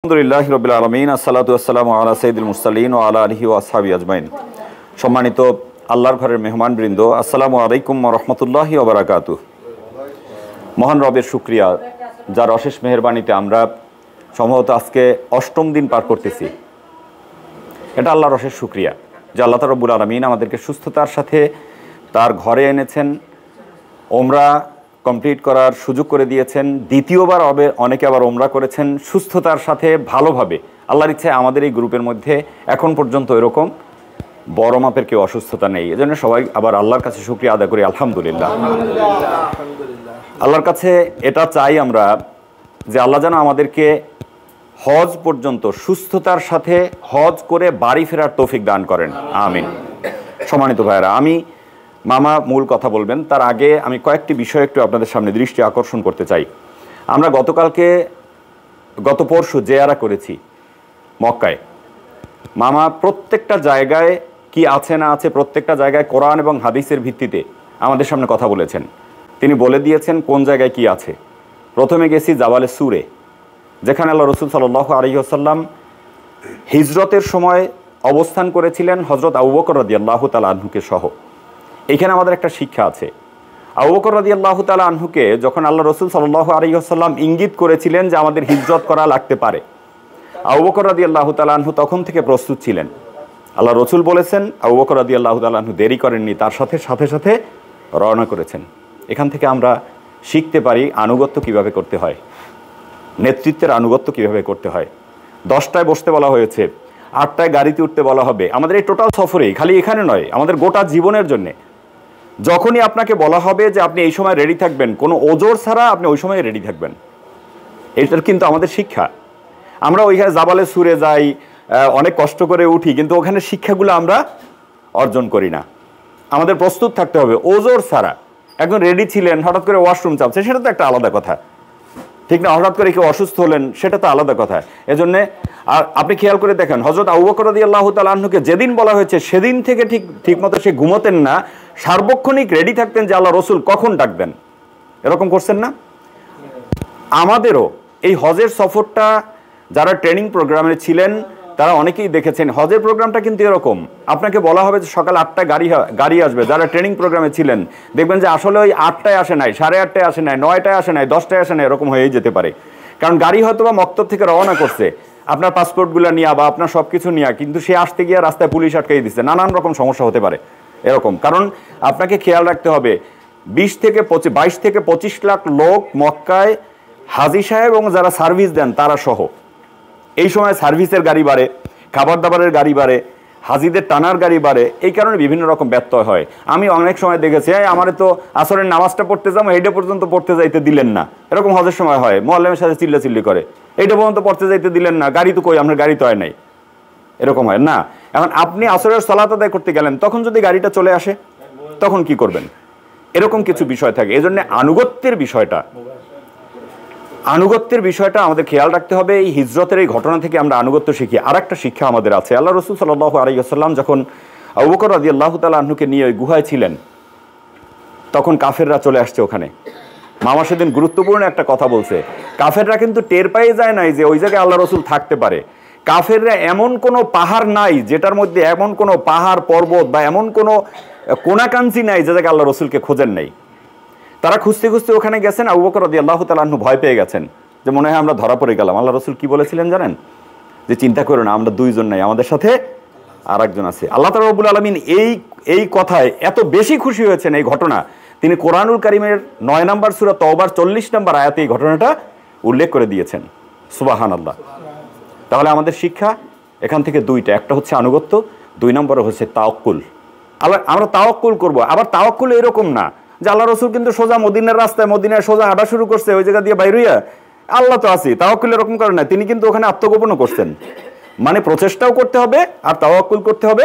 আলহামদুলিল্লাহ রাব্বিল আলামিন আসসালাতু ওয়াসসালামু আলা সাইয়্যিদিল মুরসালিন ওয়া আলা আলিহি ওয়া আসহাবিহি আজমাইন। সম্মানিত আল্লাহর ঘরের মেহমানবৃন্দ, আসসালামু আলাইকুম ওয়া রাহমাতুল্লাহি ওয়া বারাকাতুহু। মহান রবের শুকরিয়া, যার অশেষ মেহেরবানিতে আমরা সম্ভবত আজকে ৮ম দিন পার করতেছি। এটা আল্লাহর অশেষ শুকরিয়া যে আল্লাহ রাব্বুল আলামিন আমাদেরকে সুস্থতার সাথে তার ঘরে এনেছেন, ওমরা কমপ্লিট করার সুযোগ করে দিয়েছেন। দ্বিতীয়বার অনেকে আবার ওমরা করেছেন সুস্থতার সাথে ভালোভাবে। আল্লাহর ইচ্ছায় আমাদের এই গ্রুপের মধ্যে এখন পর্যন্ত এরকম বড় মাপের কেউ অসুস্থতা নেই। এজন্য সবাই আবার আল্লাহর কাছে শুকরিয়া আদায় করি, আলহামদুলিল্লাহ। আল্লাহর কাছে এটা চাই আমরা যে আল্লাহ যেন আমাদেরকে হজ পর্যন্ত সুস্থতার সাথে হজ করে বাড়ি ফেরার তৌফিক দান করেন, আমিন। সম্মানিত ভাইয়েরা, আমি মামা মূল কথা বলবেন, তার আগে আমি কয়েকটি বিষয় একটু আপনাদের সামনে দৃষ্টি আকর্ষণ করতে চাই। আমরা গত পরশু জিয়ারা করেছি মক্কায়। মামা প্রত্যেকটা জায়গায় কি আছে না আছে, প্রত্যেকটা জায়গায় কোরআন এবং হাদিসের ভিত্তিতে আমাদের সামনে কথা বলেছেন। তিনি বলে দিয়েছেন কোন জায়গায় কি আছে। প্রথমে গেছি জাবালে সুরে, যেখানে আল্লাহ রসুল সাল্লাল্লাহু আলাইহি ওয়াসাল্লাম হিজরতের সময় অবস্থান করেছিলেন হযরত আবু বকর রাদিয়াল্লাহু তাআলা আনহুকে সহ। এখানে আমাদের একটা শিক্ষা আছে। আবু বকর রাদিয়াল্লাহু তাআলা আনহুকে যখন আল্লাহ রসুল সাল্লাল্লাহু আলাইহি ওয়াসাল্লাম ইঙ্গিত করেছিলেন যে আমাদের হিজরত করা লাগতে পারে, আবু বকর রাদিয়াল্লাহু তাআলা আনহু তখন থেকে প্রস্তুত ছিলেন। আল্লাহ রসুল বলেছেন, আবু বকর রাদিয়াল্লাহু তাআলা আনহু দেরি করেননি, তার সাথে সাথে রওনা করেছেন। এখান থেকে আমরা শিখতে পারি আনুগত্য কিভাবে করতে হয়, নেতৃত্বের আনুগত্য কিভাবে করতে হয়। 10টায় বসতে বলা হয়েছে, 8টায় গাড়িতে উঠতে বলা হবে। আমাদের এই টোটাল সফরেই, খালি এখানে নয়, আমাদের গোটা জীবনের জন্যে যখনই আপনাকে বলা হবে যে আপনি এই সময় রেডি থাকবেন, কোনো ওজোর ছাড়া আপনি ওই সময় রেডি থাকবেন। এটার কিন্তু আমাদের শিক্ষা। আমরা ওইখানে জাবালে সুরে যাই, অনেক কষ্ট করে উঠি, কিন্তু ওখানে শিক্ষাগুলো আমরা অর্জন করি না। আমাদের প্রস্তুত থাকতে হবে ওজোর ছাড়া। একদম রেডি ছিলেন, হঠাৎ করে ওয়াশরুম চাপছে, সেটা তো একটা আলাদা কথা, ঠিক না? হঠাৎ করে কেউ অসুস্থ হলেন, সেটা তো আলাদা কথা। এজন্যে আর আপনি খেয়াল করে দেখেন, হযরত আবু বকর রাদিয়াল্লাহু তাআলা আনহুকে যেদিন বলা হয়েছে সেদিন থেকে ঠিক মতো সে ঘুমোতেন না, সার্বক্ষণিক রেডি থাকতেন যে আল্লাহ রসুল কখন ডাকবেন। এরকম করছেন না? আমাদেরও এই হজের সফরটা যারা ট্রেনিং প্রোগ্রামে ছিলেন তারা অনেকেই দেখেছেন। হজের প্রোগ্রামটা কিন্তু এরকম, আপনাকে বলা হবে যে সকাল 8টায় গাড়ি আসবে। যারা ট্রেনিং প্রোগ্রামে ছিলেন দেখবেন যে আসলে ওই 8টায় আসে নাই, 8:30টায় আসে নাই, 9টায় আসে নাই, 10টায় আসে নাই, এরকম হয়েই যেতে পারে। কারণ গাড়ি হয়তো বা মক্তব থেকে রওনা করছে আপনার পাসপোর্টগুলো নিয়ে বা আপনার সব কিছু নিয়ে, কিন্তু সে আসতে গিয়ে রাস্তায় পুলিশ আটকাই দিচ্ছে, নানান রকম সমস্যা হতে পারে এরকম। কারণ আপনাকে খেয়াল রাখতে হবে 22 থেকে 25 লাখ লোক মক্কায় হাজী সাহেব এবং যারা সার্ভিস দেন তারা সহ। এই সময় সার্ভিসের গাড়ি বাড়ে, খাবার দাবারের গাড়ি বাড়ে, হাজিদের টানার গাড়ি বাড়ে, এই কারণে বিভিন্ন রকম ব্যত্যয় হয়। আমি অনেক সময় দেখেছি, আমারে তো আসরের নামাজটা পড়তে যাবো, এইটা পর্যন্ত পড়তে যাইতে দিলেন না, এরকম হজের সময় হয়। মুআল্লিমের সাথে চিল্লাচিল্লি করে, এইটা পর্যন্ত পড়তে যাইতে দিলেন না, গাড়ি তো কই, আপনার গাড়ি তো হয় নাই, এরকম হয় না? এখন আপনি আসরের সালাত আদায় করতে গেলেন, তখন যদি গাড়িটা চলে আসে তখন কি করবেন? এরকম কিছু বিষয় থাকে। এই জন্য আনুগত্যের বিষয়টা আমাদের খেয়াল রাখতে হবে। এই হিজরতের এই ঘটনা থেকে আমরা আনুগত্য শিখি। আর একটা শিক্ষা আমাদের আছে। আল্লাহ রসুল সাল্লাল্লাহু আলাইহি ওয়াসাল্লাম যখন আবু বকর রাদিয়াল্লাহু তাআলা আনহুকে নিয়ে ওই গুহায় ছিলেন, তখন কাফেররা চলে আসছে ওখানে। মামা সেদিন গুরুত্বপূর্ণ একটা কথা বলছে, কাফেররা কিন্তু টের পেয়ে যায় নাই যে ওই জায়গায় আল্লাহ রসুল থাকতে পারে। কাফেররা এমন কোনো পাহাড় নাই যেটার মধ্যে, এমন কোনো পাহাড় পর্বত বা এমন কোনো কোনাকাঞ্চি নাই যে জায়গায় আল্লাহ রসুলকে খোঁজেন নাই। তারা খুঁজতে খুঁজতে ওখানে গেছেন। আবু বকর রাদিয়াল্লাহু তাআলা আনহু ভয় পেয়ে গেছেন যে মনে হয় আমরা ধরা পড়ে গেলাম। আল্লাহ রসুল কি বলেছিলেন জানেন? যে চিন্তা করো না, আমরা 2 জন নাই, আমাদের সাথে আর একজন আছে। আল্লাহ তাআলা রব্বুল আলামিন এই কথায় এত বেশি খুশি হয়েছেন, এই ঘটনা তিনি কোরআনুল কারীমের 9 নম্বর সূরা তওবার 40 নম্বর আয়াতে এই ঘটনাটা উল্লেখ করে দিয়েছেন। সুবহানাল্লাহ। তাহলে আমাদের শিক্ষা এখান থেকে 2টা, একটা হচ্ছে আনুগত্য, 2 নম্বরে হচ্ছে তাওয়াক্কুল। আমরা তাওয়াক্কুল করব। আবার তাওয়াক্কুল এরকম না যে আল্লাহ রসুল কিন্তু সোজা মদিনার রাস্তায়, মদিনায় সোজা হাঁটা শুরু করছে, ওই জায়গা দিয়ে বাইর হইয়া আল্লাহ তো আছি। তাওয়াক্কুল এরকম করে না, তিনি কিন্তু ওখানে আত্মগোপনও করছেন। মানে প্রচেষ্টাও করতে হবে আর তাওয়াক্কুল করতে হবে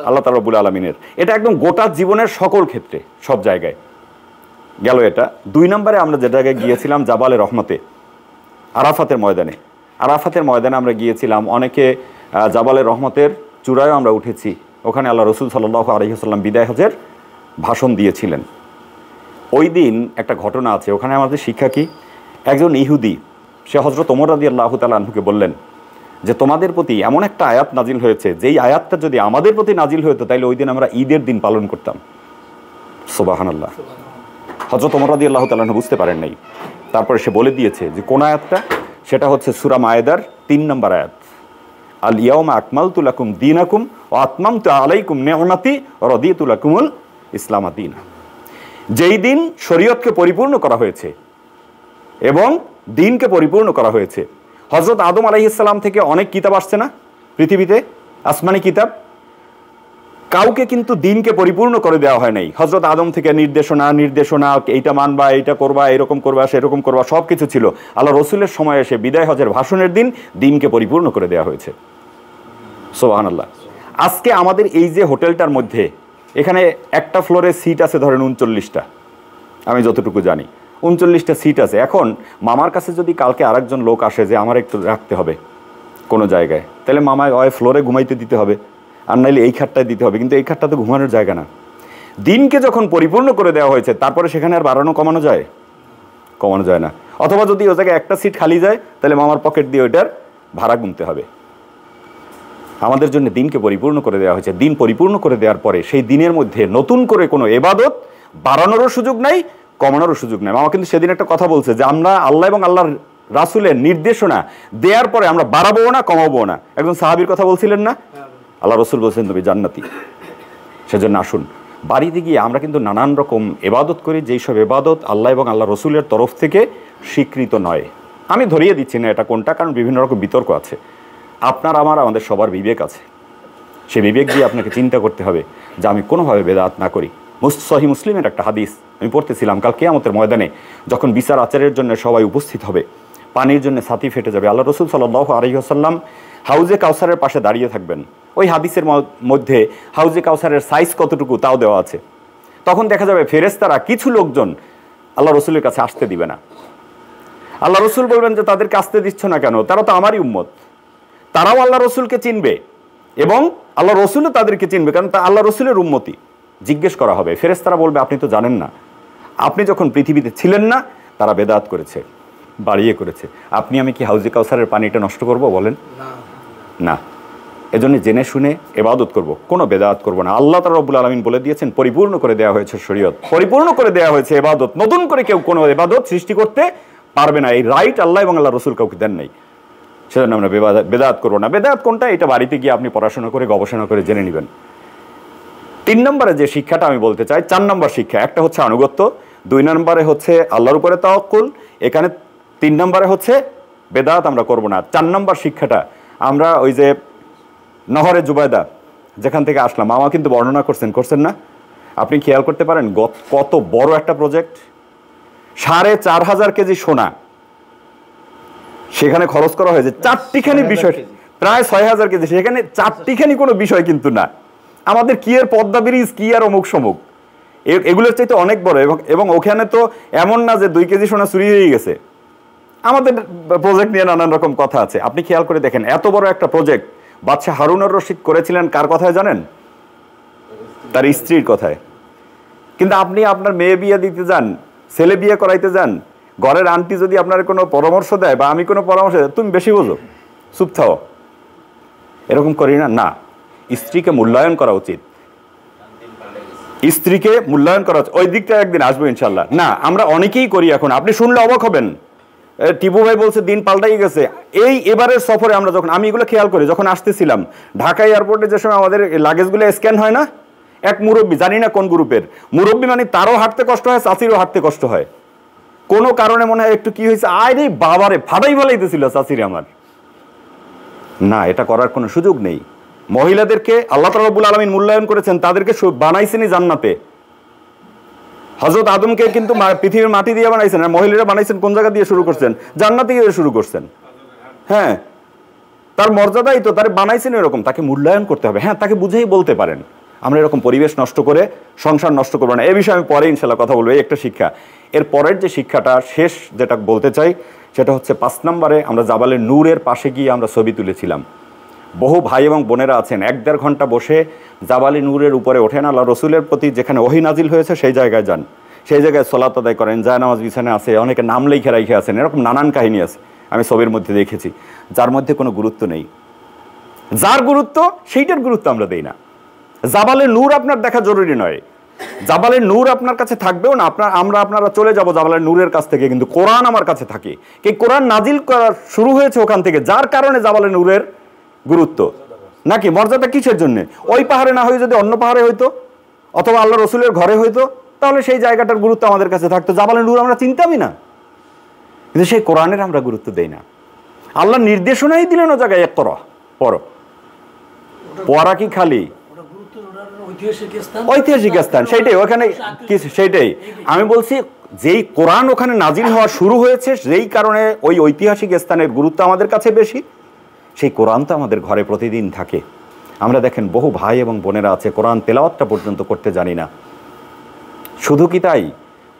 আল্লাহ তাআলা রব্বুল আলামিনের। এটা একদম গোটা জীবনের সকল ক্ষেত্রে, সব জায়গায় গেল এটা। 2 নম্বরে আমরা যে জায়গায় গিয়েছিলাম জাবালে রহমতে, আরাফাতের ময়দানে আমরা গিয়েছিলাম। অনেকে জাবালে রহমতের চূড়ায়ও আমরা উঠেছি। ওখানে আল্লাহ রসুল সাল্লাল্লাহু আলাইহি ওয়াসাল্লাম বিদায় হজের ভাষণ দিয়েছিলেন। ওই দিন একটা ঘটনা আছে, ওখানে আমাদের শিক্ষা কি? একজন ইহুদি, সে হযরত ওমর রাদিয়াল্লাহু তাআলা আনহুকে বললেন যে তোমাদের প্রতি এমন একটা আয়াত নাজিল হয়েছে, যেই আয়াতটা যদি আমাদের প্রতি নাজিল হতো তাইলে ওই দিন আমরা ঈদের দিন পালন করতাম। সুবহানাল্লাহ। হযরত ওমর রাদিয়াল্লাহু তাআলা আনহু বুঝতে পারেন নাই, তারপরে সে বলে দিয়েছে যে কোন আয়াতটা, সেটা হচ্ছে সূরা মায়েদার 3 নম্বর আয়াত, আল ইয়াউমা আকমালতু লাকুম দীনাকুম ওয়া আতমামতু আলাইকুম নি'মাতি ওয়া রাদিতু লাকুমুল ইসলাম দীনা। যেই দিন শরীয়তকে পরিপূর্ণ করা হয়েছে এবং দিনকে পরিপূর্ণ করা হয়েছে। হযরত আদম আলাইহিস সালাম থেকে অনেক কিতাব আসছে না পৃথিবীতে, আসমানি কিতাব, কাউকে কিন্তু দিনকে পরিপূর্ণ করে দেওয়া হয় নাই। হযরত আদম থেকে নির্দেশনা, এইটা মানবা, এইটা করবা, এরকম করবা, সেরকম করবা, সব কিছু ছিল। আল্লাহ রসুলের সময় এসে বিদায় হজের ভাষণের দিন দিনকে পরিপূর্ণ করে দেওয়া হয়েছে। সুবহানাল্লাহ। আজকে আমাদের এই যে হোটেলটার মধ্যে, এখানে একটা ফ্লোরে সিট আছে ধরেন 39টা, আমি যতটুকু জানি 39টা সিট আছে। এখন মামার কাছে যদি কালকে আরেকজন লোক আসে যে আমার একটু রাখতে হবে কোনো জায়গায়, তাহলে মামায় হয় ফ্লোরে ঘুমাইতে দিতে হবে, আর নাইলে এই খাটটায় দিতে হবে, কিন্তু এই খাটটা তো ঘুমানোর জায়গা না। দিনকে যখন পরিপূর্ণ করে দেওয়া হয়েছে তারপরে সেখানে আর বাড়ানো কমানো যায়? কমানো যায় না। অথবা যদি ও জায়গায় একটা সিট খালি যায় তাহলে মামার পকেট দিয়ে ওইটার ভাড়া গুনতে হবে। আমাদের জন্য দিনকে পরিপূর্ণ করে দেওয়া হয়েছে। দিন পরিপূর্ণ করে দেওয়ার পরে সেই দিনের মধ্যে নতুন করে কোনো ইবাদত বাড়ানোরও সুযোগ নাই, কমানোরও সুযোগ নাই। মামা কিন্তু সেদিন একটা কথা বলছে যে আমরা আল্লাহ এবং আল্লাহর রাসূলের নির্দেশনা দেওয়ার পরে আমরা বাড়াবো না, কমাবো না। একজন সাহাবীর কথা বলছিলেন না, আল্লাহ রসুল বলছেন তুমি জান্নাতি। সেজন্য আসুন, বাড়িতে গিয়ে আমরা কিন্তু নানান রকম ইবাদত করি, যেই সব ইবাদত আল্লাহ এবং আল্লাহ রসুলের তরফ থেকে স্বীকৃত নয়। আমি ধরিয়ে দিচ্ছি না এটা কোনটা, কারণ বিভিন্ন রকম বিতর্ক আছে। আপনার আমাদের সবার বিবেক আছে, সে বিবেক দিয়ে আপনাকে চিন্তা করতে হবে যে আমি কোনোভাবে বেদাত না করি। সহিহ মুসলিমের একটা হাদিস আমি পড়তেছিলাম, কাল কিয়ামতের ময়দানে যখন বিচার আচারের জন্য সবাই উপস্থিত হবে, পানির জন্য ছাতি ফেটে যাবে, আল্লাহ রসুল সাল্লাল্লাহু আলাইহি ওয়াসাল্লাম হাউজে কাউসারের পাশে দাঁড়িয়ে থাকবেন। ওই হাদিসের মধ্যে হাউজে কাউসারের সাইজ কতটুকু তাও দেওয়া আছে। তখন দেখা যাবে ফেরেশতারা কিছু লোকজন আল্লাহ রসুলের কাছে আসতে দিবে না। আল্লাহ রসুল বলবেন যে তাদেরকে আসতে দিচ্ছ না কেন? তারা তো আমারই উম্মত, তারাও আল্লাহ রসুলকে চিনবে এবং আল্লাহ রসুলও তাদেরকে চিনবে, কারণ তা আল্লাহ রসুলের উম্মতি। জিজ্ঞেস করা হবে, ফেরেশতারা বলবে আপনি তো জানেন না, আপনি যখন পৃথিবীতে ছিলেন না তারা বেদাত করেছে, বাড়িয়ে করেছে। আপনি আমি কি হাউজে কাউসারের পানিটা নষ্ট করব? বলেন না। এজন্য জেনে শুনে ইবাদত করব, কোনো বেদাত করব না। আল্লাহ তাআলা রব্বুল আলামিন বলে দিয়েছেন পরিপূর্ণ করে দেওয়া হয়েছে শরীয়ত, পরিপূর্ণ করে দেওয়া হয়েছে ইবাদত। নতুন করে কেউ কোনো ইবাদত সৃষ্টি করতে পারবে না, এই রাইট আল্লাহ এবং আল্লাহ রসুল কাউকে দেন নাই। সেজন্য আমরা বেদাত করবো না। বেদাত কোনটা, এটা বাড়িতে গিয়ে আপনি পড়াশোনা করে গবেষণা করে জেনে নেবেন। 3 নম্বরে যে শিক্ষাটা আমি বলতে চাই, 4 নম্বর শিক্ষা, একটা হচ্ছে আনুগত্য, 2 নম্বরে হচ্ছে আল্লাহর উপরে তাওয়াক্কুল, এখানে 3 নম্বরে হচ্ছে বেদাত আমরা করব না। 4 নম্বর শিক্ষাটা আমরা ওই যে নহরে জুবায়দা যেখান থেকে আসলাম, মামা কিন্তু বর্ণনা করছেন না? আপনি খেয়াল করতে পারেন কত বড় একটা প্রজেক্ট, 4,500 কেজি সোনা সেখানে খরচ করা হয়েছে। 4টিখানি বিষয়, প্রায় 6,000 কেজি, সেখানে 4টিখানি কোনো বিষয় কিন্তু না। আমাদের কি এর পদ্মা ব্রিজ, কি আর অমুক সমুক, এগুলোর চাইতে অনেক বড়। এবং ওখানে তো এমন না যে 2 কেজি সোনা চুরি হয়ে গেছে। আমাদের প্রজেক্ট নিয়ে নানান রকম কথা আছে। আপনি খেয়াল করে দেখেন, এত বড় একটা প্রজেক্ট বাদশাহ হারুনুর রশিদ করেছিলেন কার কথায় জানেন? তার স্ত্রীর কথায়। কিন্তু আপনি আপনার মেয়ে বিয়ে দিতে যান, ছেলে বিয়ে করাইতে যান, ঘরের আন্টি যদি আপনার কোনো পরামর্শ দেয় বা আমি কোনো পরামর্শ দেয়, তুমি বেশি বোঝো, চুপ থাও, এরকম করি না। না, স্ত্রীকে মূল্যায়ন করা উচিত, স্ত্রীকে মূল্যায়ন করা উচিত। ওই দিকটা একদিন আসবো ইনশাল্লাহ। না, আমরা অনেকেই করি এখন, আপনি শুনলে অবাক হবেন। টিপু ভাই বলছে দিন পাল্টাই গেছে। এবারের সফরে আমরা যখন, আমি এগুলো খেয়াল করি, যখন আসতেছিলাম ঢাকা এয়ারপোর্টে যে সময় আমাদের লাগেজগুলো স্ক্যান হয় না, এক মুরব্বী, জানি না কোন গ্রুপের মুরব্বী, মানে তারও হাঁটতে কষ্ট হয়, চাচিরও হাঁটতে কষ্ট হয়, কোনো কারণে মনে হয় একটু কি হয়েছে, আরে বাবারে ফাটাই ফেলাইতেছিল চাচিরে আমার। না, এটা করার কোনো সুযোগ নেই। মহিলাদেরকে আল্লাহ তাআলা রব্বুল আলামিন মূল্যায়ন করেছেন, তাদেরকে বানাইছেনই জান্নাতে। হযরত আদমকে কিন্তু পৃথিবীর মাটি দিয়ে বানাইছেন, আর মহিলারা বানাইছেন কোন জায়গা দিয়ে শুরু করছেন? জান্নাতে গিয়ে শুরু করছেন। হ্যাঁ, তার মর্যাদাই তো, তার বানাইছেন এরকম, তাকে মূল্যায়ন করতে হবে। হ্যাঁ, তাকে বুঝেই বলতে পারেন। আমরা এরকম পরিবেশ নষ্ট করে সংসার নষ্ট করবো না। এই বিষয়ে আমি পরে ইনশাল্লাহ কথা বলবো। এই একটা শিক্ষা। এর পরের যে শিক্ষাটা, শেষ যেটা বলতে চাই, সেটা হচ্ছে 5 নম্বরে আমরা জাবালে নূরের পাশে গিয়ে আমরা ছবি তুলেছিলাম। বহু ভাই এবং বোনেরা আছেন 1-1.5 ঘন্টা বসে জাবালি নূরের উপরে ওঠেন, আল্লাহ রসুলের প্রতি যেখানে ওহী নাজিল হয়েছে সেই জায়গায় যান, সেই জায়গায় সালাত আদায় করেন, জায়নামাজ বিছানে আছে, অনেকে নাম লেখে রাখে আছেন, এরকম নানান কাহিনী আছে আমি ছবির মধ্যে দেখেছি, যার মধ্যে কোনো গুরুত্ব নেই। যার গুরুত্ব সেইটার গুরুত্ব আমরা দেই না। জাবালে নূর আপনার দেখা জরুরি নয়, জাবালের নূর আপনার কাছে থাকবেও না, আপনারা চলে যাব জাবালের নূরের কাছ থেকে, কিন্তু কোরআন আমার কাছে থাকে। কি কোরআন নাজিল করা শুরু হয়েছে ওখান থেকে, যার কারণে জাবালের নূরের গুরুত্ব নাকি মর্যাদা কিসের জন্য? ওই পাহাড়ে না হয়ে যদি অন্য পাহাড়ে হইতো অথবা আল্লাহ রসুলের ঘরে হইতো তাহলে সেই জায়গাটার গুরুত্ব আমাদের কাছে থাকতো, জাবালের নূর আমরা চিনতামই না। কিন্তু সেই কোরআনের আমরা গুরুত্ব দেই না। আল্লাহ নির্দেশনাই দিলেন ও জায়গায় এক করো পড়ো, পড়া কি খালি ঐতিহাসিক স্থান সেইটাই ওখানে সেইটাই আমি বলছি, যেই কোরআন ওখানে নাজিল হওয়া শুরু হয়েছে যেই কারণে ওই ঐতিহাসিক স্থানের গুরুত্ব আমাদের কাছে বেশি, সেই কোরআন তো আমাদের ঘরে প্রতিদিন থাকে। আমরা দেখেন বহু ভাই এবং বোনেরা আছে কোরআন তেলাওয়াতটা পর্যন্ত করতে জানি না। শুধু কি তাই,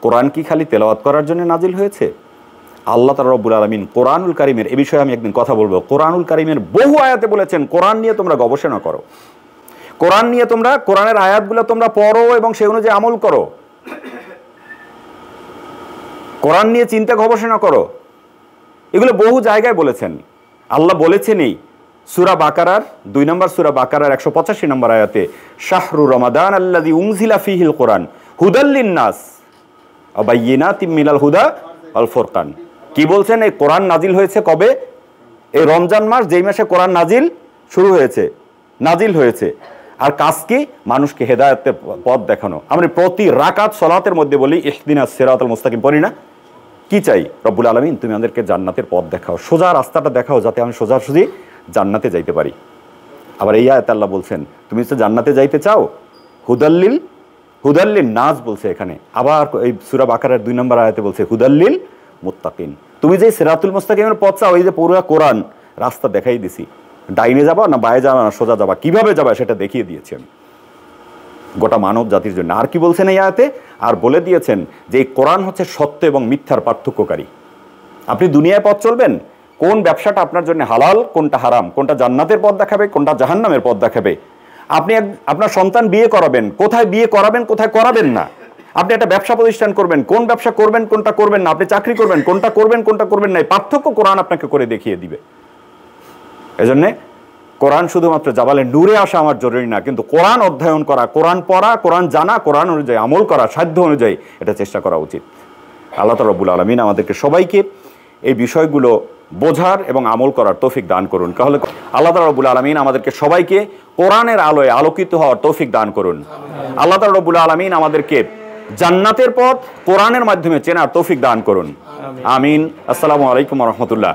কোরআন কি খালি তেলাওয়াত করার জন্য নাজিল হয়েছে? আল্লাহ তাআলা রব্বুল আলামিন কোরআনুল কারীমের, এ বিষয়ে আমি একদিন কথা বলবো, কোরআনুল কারীমের বহু আয়াতে বলেছেন কোরআন নিয়ে তোমরা গবেষণা করো, কোরআন নিয়ে তোমরা কোরআনের আয়াতগুলো তোমরা পড়ো এবং সেই অনুযায়ী আমল করো, কোরআন নিয়ে চিন্তা গবেষণা করো। এগুলো বহু জায়গায় বলেছেন। আল্লাহ বলেছেনই সূরা বাকারার 2 নম্বর সূরা বাকারার 185 নম্বর আয়াতে, শাহরু রমাদান আল্লাযী উনজিলা ফীহিল কোরআন হুদাল লিন-নাস ওয়া বায়্যিনাতিম মিনাল হুদা ওয়াল ফুরকান। কি বলছেন? এই কোরআন নাজিল হয়েছে কবে? এই রমজান মাস, যেই মাসে কোরআন শুরু হয়েছে, নাজিল হয়েছে। আর কাজ কি? মানুষকে হেদায়েতের পথ দেখানো। আমরা প্রতি রাকাত সালাতের মধ্যে বলি ইহদিনাস সিরাতাল মুস্তাকিম, পড়ি না? কি চাই? রব্বুল আলামিন তুমি আমাদেরকে জান্নাতের পথ দেখাও, সোজা রাস্তাটা দেখাও, যাতে আমি সোজাসুজি জান্নাতে যাইতে পারি। আবার এই আয়াতে আল্লাহ বলছেন তুমি তো জান্নাতে যাইতে চাও, হুদাল্লিল নাস বলছে এখানে। আবার এই সূরা বাকারার 2 নম্বর আয়াতে বলছে হুদাল্লিল মুত্তাকিন। তুমি যে সিরাতুল মুস্তাকিমের পথ চাও, এই যে পুরো কোরআন রাস্তা দেখাই দিছি, ডাইনে যাবা না বায়ে যাবা না সোজা যাবা, কিভাবে যাবা সেটা দেখিয়ে দিয়েছি আমি গোটা মানব জাতির জন্য। আর কি বলছেন এই আয়াতে? আর বলে দিয়েছেন যে এই কোরআন হচ্ছে সত্য এবং মিথ্যার পার্থক্যকারী। আপনি দুনিয়ায় পথ চলবেন, কোন ব্যবসাটা আপনার জন্য হালাল, কোনটা হারাম, কোনটা জান্নাতের পথ দেখাবে, কোনটা জাহান্নামের পথ দেখাবে। আপনি আপনার সন্তান বিয়ে করাবেন, কোথায় বিয়ে করাবেন, কোথায় করাবেন না। আপনি একটা ব্যবসা প্রতিষ্ঠান করবেন, কোন ব্যবসা করবেন, কোনটা করবেন না। আপনি চাকরি করবেন, কোনটা করবেন, কোনটা করবেন না। পার্থক্য কোরআন আপনাকে করে দেখিয়ে দিবে। এজন্যে কোরআন শুধুমাত্র জাবালে নূরে আসা আমার জরুরি না, কিন্তু কোরআন অধ্যয়ন করা, কোরআন পড়া, কোরআন জানা, কোরআন অনুযায়ী আমল করা, সাধ্য অনুযায়ী এটা চেষ্টা করা উচিত। আল্লাহ তাআলা রব্বুল আলামিন আমাদেরকে সবাইকে এই বিষয়গুলো বোঝার এবং আমল করার তৌফিক দান করুন। তাহলে আল্লাহ তাআলা রব্বুল আলামিন আমাদেরকে সবাইকে কোরআনের আলোয় আলোকিত হওয়ার তৌফিক দান করুন। আল্লাহ তাআলা রব্বুল আলামিন আমাদেরকে জান্নাতের পথ কোরআনের মাধ্যমে চেনার তৌফিক দান করুন। আমিন। আসসালামু আলাইকুম ওয়া রাহমাতুল্লাহ।